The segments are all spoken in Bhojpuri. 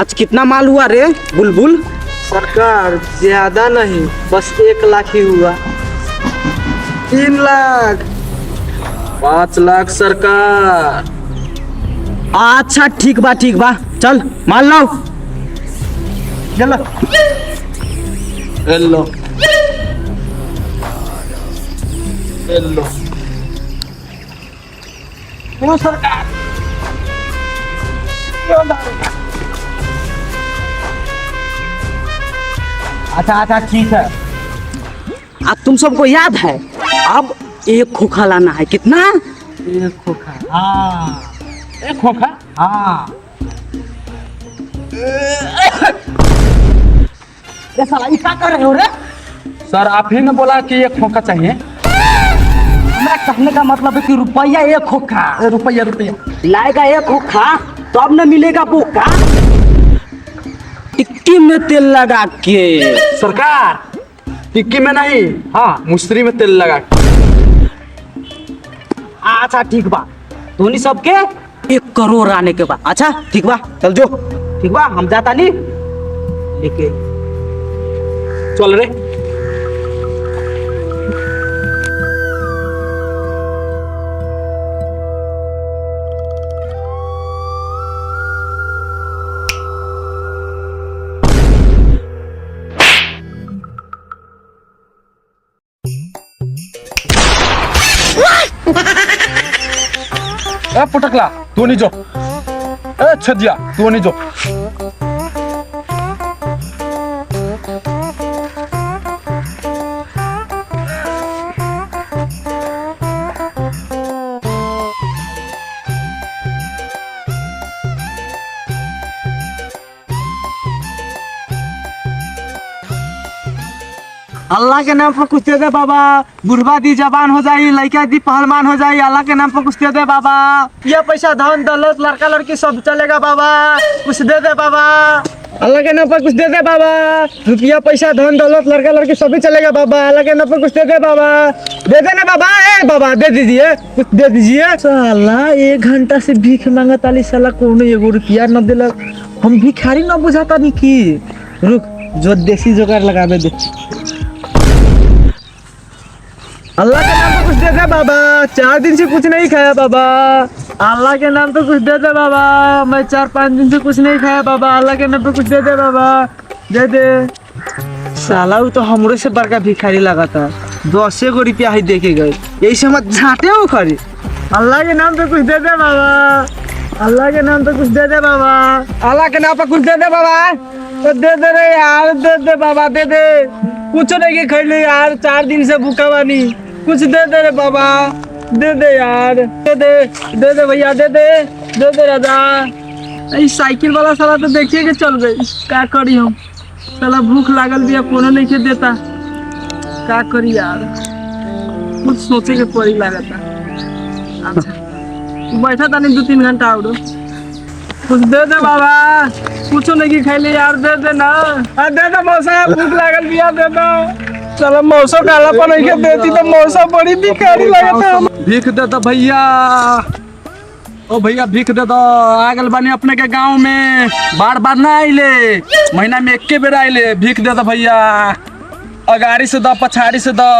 आज कितना माल हुआ रे बुलबुल? सरकार ज्यादा नहीं, बस 1 लाख ही हुआ। 3 लाख, 5 लाख सरकार। अच्छा ठीक बा चल माल लाओ। चलो हेलो हेलो क्यों सरकार? अच्छा ठीक है। अब तुम सबको याद है अब 1 खोखा लाना है। कितना? 1 खोखा। हाँ 1 खोखा। हाँ साला ये क्या कर रहे हो रे? सर आप ही ने बोला कि 1 खोखा चाहिए। मैं कहने का मतलब है कि रुपया 1 खोखा। रुपया लाएगा 1 खोखा तो अब न मिलेगा बोका। टिक्की में तेल लगा के। सरकार टिक्की में नहीं, हाँ मुश्तरी में तेल लगा के। अच्छा ठीक बा, धोनी सबके 1 करोड़ आने के बाद। अच्छा ठीक बा चल जो। ठीक बा हम जाता नहीं लेके चल रे। ए पटकला तू नहीं जो। ए छदिया तू नहीं जो। अल्लाह के नाम पर कुछ दे दे बाबा। बुढ़वा दी जवान हो जाई, लड़का दी पहलवान हो जाई। अल्लाह के नाम पर कुछ दे दे बाबा। ये पैसा धन दौलत लड़का लड़की सब चलेगा बाबा, कुछ दे दे बाबा। अल्लाह के नाम पर कुछ दे दे बाबा। रुपया पैसा धन दौलत लड़का लड़की सभी चलेगा बाबा। अल्लाह के नाम पर कुछ दे दे बाबा। दे देना बाबा। ए बाबा दे दीजिए, कुछ दे दीजिए। साला 1 घंटा से भीख मांगत आली, साला कोनो 1 रुपया न दिलक। हम भिखारी न बुझाता नहीं की। रुक जो देसी जुगाड़ लगावे दे। अल्लाह के नाम पे कुछ दे दे बाबा। 4 दिन से कुछ नहीं खाया बाबा। अल्लाह के नाम पे कुछ दे दे बाबा। मैं 4-5 दिन से कुछ नहीं खाया बाबा। अल्लाह के नाम पे कुछ दे दे बाबा, दे दे। साला वो तो हमरे से बड़का भिखारी लगा था। 10 रुपया ही देके गए, यही से मत झाटे हो खरी। अल्लाह के नाम पे कुछ दे दे बाबा। अल्लाह के नाम पे कुछ दे दे बाबा। अल्लाह के नाम पे कुछ दे दे बाबा। तो दे दे रे यार, दे दे बाबा, दे दे। कुछ नहीं खैले यार, 4 दिन से भूखा बानी। कुछ दे दे रे बाबा, दे दे यार, दे दे भैया, दे दे राजा। इस साइकिल वाला साला तो देखिए कि चल गई। क्या करी हम, साला भूख लागल भी कोनो नहीं के देता। क्या करी यार, कुछ सोचे के पड़ी लागता। अच्छा बैठा था नहीं 2-3 घंटा और कुछ दे दे बाबा। कुछ नहीं खैले यार, दे दे ना। दे दे मौसा, भूख लागल भी यार, दे दो। चलो मौसा काला पर नहीं देती तो मौसा बड़ी भिखारी लगता। भीख दे दो भैया। ओ भैया भीख दे दो। आगल बने अपने के गांव में बार ना आइले, महीना में 1 बेर आइले। भीख दे दो भैया। अगाड़ी से दो, पछाड़ी से दो,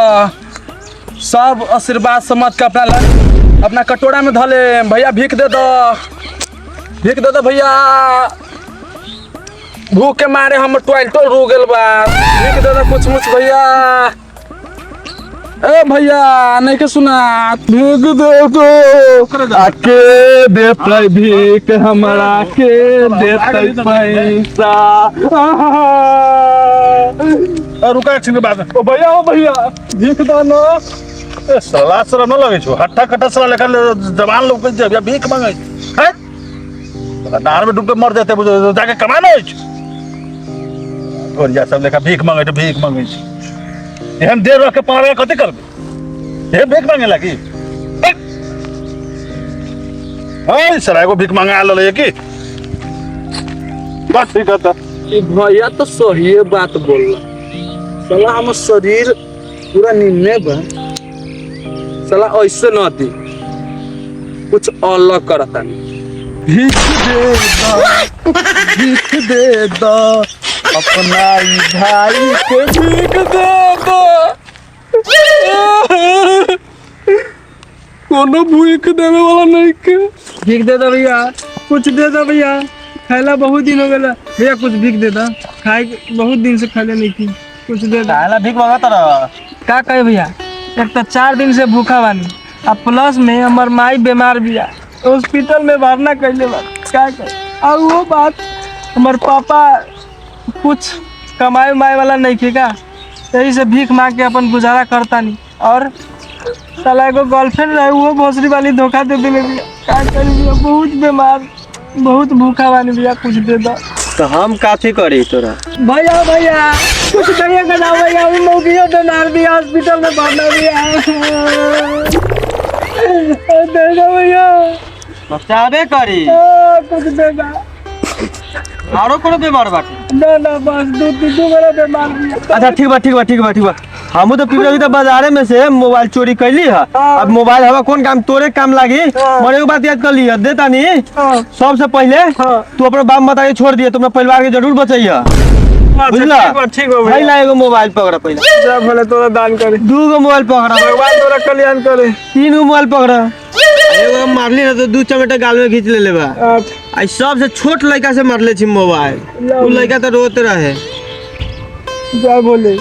सब आशीर्वाद समझ के अपना कटोरा में धले। भैया भीख दे दो, भीख दे दो भैया। भूख के मारे हम टॉयलेटो रो गेल बा। भीख दे दो कुछ भैया। ए भैया नहीं के सुना, भीख दे दो। आके दे भीख हमरा के देते पैसा। रुका एक बात। ओ भैया भीख दो ना। सलाह सर न लगे छो, हट्टा कट्टा सलाह लेखा जवान लोग के जब भीख मांगे है। नहर में डूब के मर जाते, जाके कमाना है। और या सब लेखा भीख मांगे तो भीख मांगे हम देर रख के पावे कते करबे। हे भीख मांगे लागी। हां सराय को भीख मांगे आलो ले की बस ठीक है। ये भैया तो सही बात बोल रहा। साला हम शरीर पूरा निम्ने बा, साला ऐसे न दी, कुछ अलग करता। भीख दे भीख दे दो अपना ही भाई के भीख दे दो। कोनो भीख देवे वाला नहीं के। भीख दे दो भैया, कुछ दे दो भैया, खाइला बहुत दिन हो गया भैया, कुछ भीख दे दो, खाए बहुत दिन से खाले नहीं थी, कुछ दे दो। खाला भीख मांगता रहा। का कहे भैया, एक तो 4 दिन से भूखा बानी, अब प्लस में हमार माई बीमार बिया, हॉस्पिटल में भरना कैले बा, क्या कहे। और वो बात हमार पापा कुछ कमाए उमाए वाला नहीं थे का, यही से भीख मांग के अपन गुजारा करता नहीं। और साला एगो गर्लफ्रेंड रहे, वो भोसरी वाली धोखा दे देने भैया, क्या करी भैया, बहुत बीमार, बहुत भूखा बानी भैया, कुछ दे दो। तो हम काफी करी तोरा। भैया भैया कुछ करिए का ना भैया, अभी मौकियो डनार दिया, हॉस्पिटल में भरना दिया, दे दो भैया, बचावे करी। कुछ दे दो। आरो कोनो बीमार बाटे? ना बस दू मेरा बीमार दिया। अच्छा ठीक बा। हमू तो पिपरा तो बाजारे में से मोबाइल चोरी कैली है। अब मोबाइल हवा कौन काम तोरे काम लागी। मरे के बात याद कर लिया देता नहीं। सबसे पहले तू अपने बाप माता के छोड़ दिए, तुमने परिवार के जरूर बचाइया, बुझला? ठीक हो भाई ला एगो मोबाइल पकड़ा पहले। जब भले तोरा दान करे, 2 गो मोबाइल पकड़ा, भगवान तोरा कल्याण करे। 3 गो मोबाइल पकड़ा, एगो मारली ना तो 2 चमेटा गाल में खींच ले बा। आई सबसे छोट लड़का से मारले छी मोबाइल, वो लड़का तो रोते रहे। क्या बोले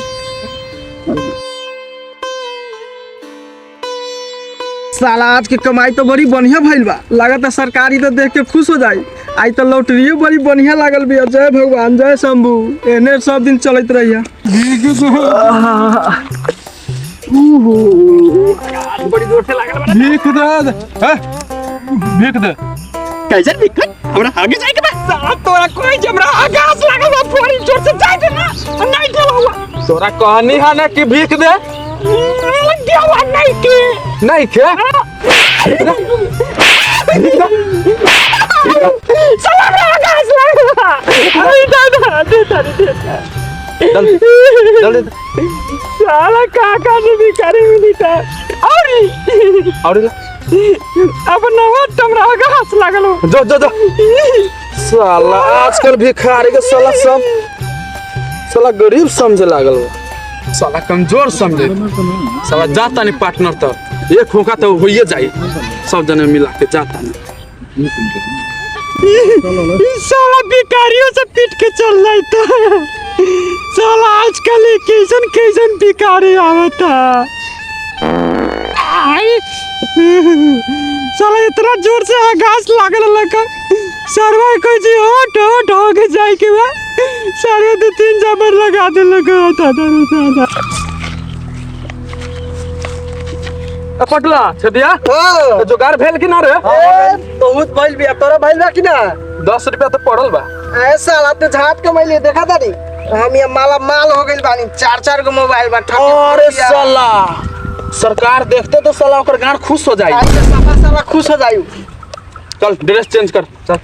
साला, आज के कमाई तो बड़ी बढ़िया भइल बा, लागत है सरकारी तो देख के खुश हो जाई। आई तो लॉटरियो बड़ी बढ़िया लागल बिया, जय भगवान जय शंभू, एने सब दिन चलत रहिया। बड़ी जोर से लागल बा। भीख दे, भीख दे। कैसे भीख? हमरा आगे जाए के बा। साला तोरा कोई जमरा आगास लागल बा, बड़ी जोर से जाए दे ना, नहीं देला हुआ। तोरा कहनी है ना कि भीख दे, देवा नहीं के, नहीं के। साला आगास लागल बा, अरे दादा दे। जल्दी साला काका ने भी करे मिली था, और अब नवा टमरा घास लागल हो। जो साला आजकल भिखारी के साला गरीब समझे लागल हो, साला कमजोर समझे। साला जाता नहीं पार्टनर तो एक होगा तो होइए जाई, सब जने मिला के जाता नहीं। साला भिखारियों से पीट के चल रहा था। साला आजकल कैसन भिखारी आवता। साला इतना जोर से आगास लागल लगा, सरवा कोई जी हट हो के जाए के बा, सारे 2-3 जबर लगा दे लगा था। पटला छदिया जोगार भेल कि ना रे? बहुत भइल बिया, तोरा भइल बा कि ना? 10 रुपया तो पड़ल बा। ए साला ते झाट के मैले देखा था नी, हम ये माल हो गइल बानी, 4 गो मोबाइल बा। अरे साला सरकार देखते तो साला ओकर गांड खुश हो जाई। साला खुश हो जाई। चल ड्रेस चेंज कर, चल।